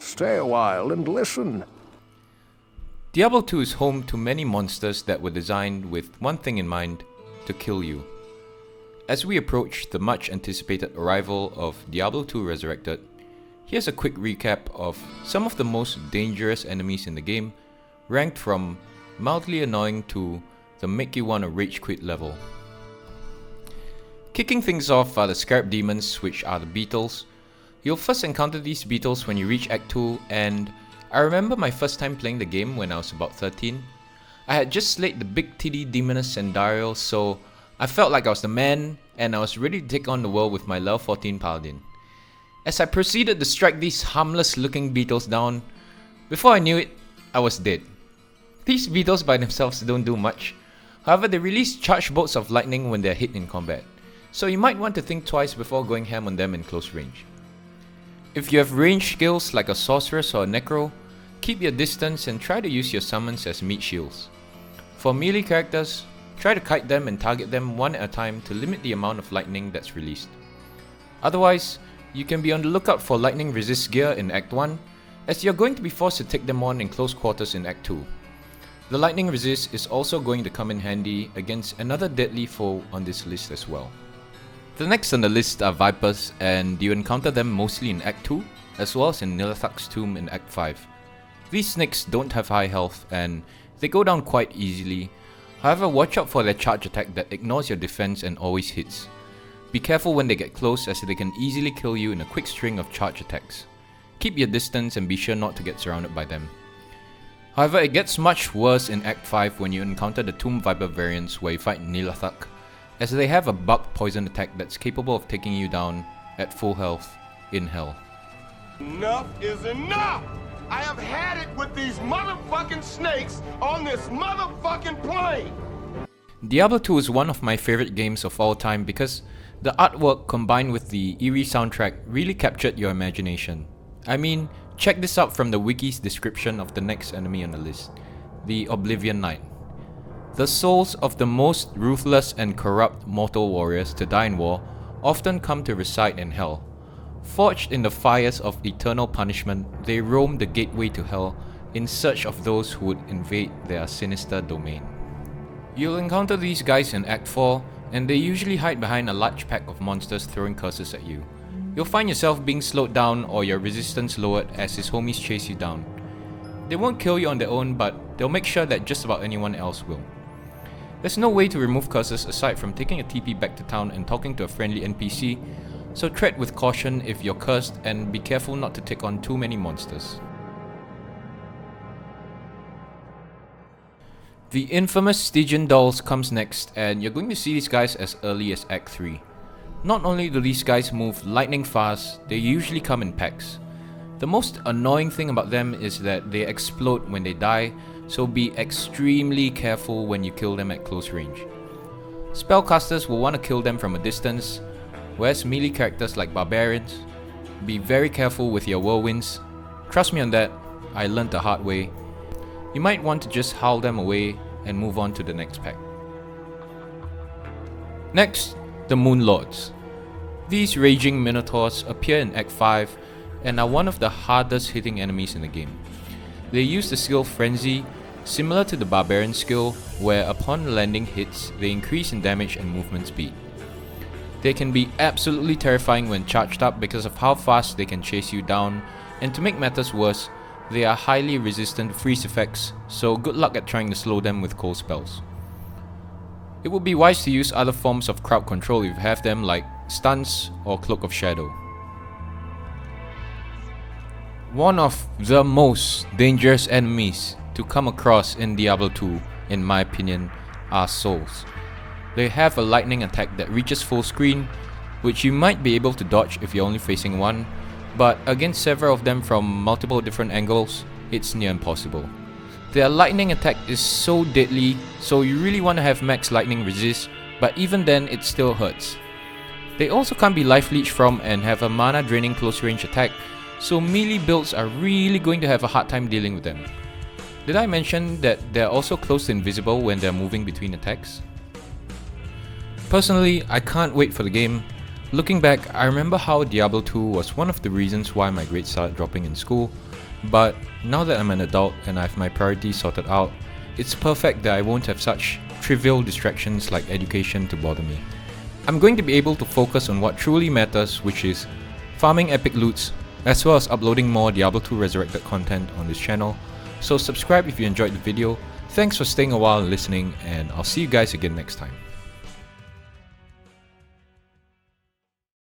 stay a while and listen. Diablo 2 is home to many monsters that were designed with one thing in mind: to kill you. As we approach the much anticipated arrival of Diablo 2 Resurrected, here's a quick recap of some of the most dangerous enemies in the game, ranked from mildly annoying to the make you wanna rage quit level. Kicking things off are the Scarab Demons, which are the Beetles. You'll first encounter these Beetles when you reach Act 2, and I remember my first time playing the game when I was about 13. I had just slayed the big titty demoness Sandariel, so I felt like I was the man, and I was ready to take on the world with my level 14 paladin. As I proceeded to strike these harmless looking Beetles down, before I knew it, I was dead. These Beetles by themselves don't do much, however they release charged bolts of lightning when they are hit in combat, so you might want to think twice before going ham on them in close range. If you have range skills like a sorceress or a necro, keep your distance and try to use your summons as meat shields. For melee characters, try to kite them and target them one at a time to limit the amount of lightning that's released. Otherwise, you can be on the lookout for lightning resist gear in Act 1, as you're going to be forced to take them on in close quarters in Act 2. The lightning resist is also going to come in handy against another deadly foe on this list as well. The next on the list are Vipers, and you encounter them mostly in Act 2, as well as in Nilathak's tomb in Act 5. These snakes don't have high health and they go down quite easily. However, watch out for their charge attack that ignores your defense and always hits. Be careful when they get close, as they can easily kill you in a quick string of charge attacks. Keep your distance and be sure not to get surrounded by them. However, it gets much worse in Act 5 when you encounter the Tomb Viper variants where you fight Nilathak, as they have a bug poison attack that's capable of taking you down at full health in hell. Enough is enough! I have had it with these motherfucking snakes on this motherfucking plane! Diablo 2 is one of my favorite games of all time because the artwork combined with the eerie soundtrack really captured your imagination. I mean, check this out from the wiki's description of the next enemy on the list, the Oblivion Night. The souls of the most ruthless and corrupt mortal warriors to die in war often come to reside in hell. Forged in the fires of eternal punishment, they roam the gateway to hell in search of those who would invade their sinister domain. You'll encounter these guys in Act 4, and they usually hide behind a large pack of monsters throwing curses at you. You'll find yourself being slowed down or your resistance lowered as his homies chase you down. They won't kill you on their own, but they'll make sure that just about anyone else will. There's no way to remove curses aside from taking a TP back to town and talking to a friendly NPC, so tread with caution if you're cursed and be careful not to take on too many monsters. The infamous Stygian Dolls comes next, and you're going to see these guys as early as Act 3. Not only do these guys move lightning fast, they usually come in packs. The most annoying thing about them is that they explode when they die, so be extremely careful when you kill them at close range. Spellcasters will want to kill them from a distance, whereas melee characters like barbarians, be very careful with your whirlwinds. Trust me on that, I learned the hard way. You might want to just howl them away and move on to the next pack. Next, the Moonlords. These raging minotaurs appear in Act 5 and are one of the hardest hitting enemies in the game. They use the skill Frenzy, similar to the Barbarian skill, where upon landing hits, they increase in damage and movement speed. They can be absolutely terrifying when charged up because of how fast they can chase you down, and to make matters worse, they are highly resistant to freeze effects, so good luck at trying to slow them with cold spells. It would be wise to use other forms of crowd control if you have them, like stuns or Cloak of Shadow. One of the most dangerous enemies to come across in Diablo 2, in my opinion, are souls. They have a lightning attack that reaches full screen, which you might be able to dodge if you're only facing one, but against several of them from multiple different angles, it's near impossible. Their lightning attack is so deadly, so you really want to have max lightning resist, but even then it still hurts. They also can't be life leech from and have a mana draining close range attack, so melee builds are really going to have a hard time dealing with them. Did I mention that they're also close to invisible when they're moving between attacks? Personally, I can't wait for the game. Looking back, I remember how Diablo 2 was one of the reasons why my grades started dropping in school, but now that I'm an adult and I have my priorities sorted out, it's perfect that I won't have such trivial distractions like education to bother me. I'm going to be able to focus on what truly matters, which is farming epic loots, as well as uploading more Diablo 2 Resurrected content on this channel, so subscribe if you enjoyed the video. Thanks for staying a while and listening, and I'll see you guys again next time.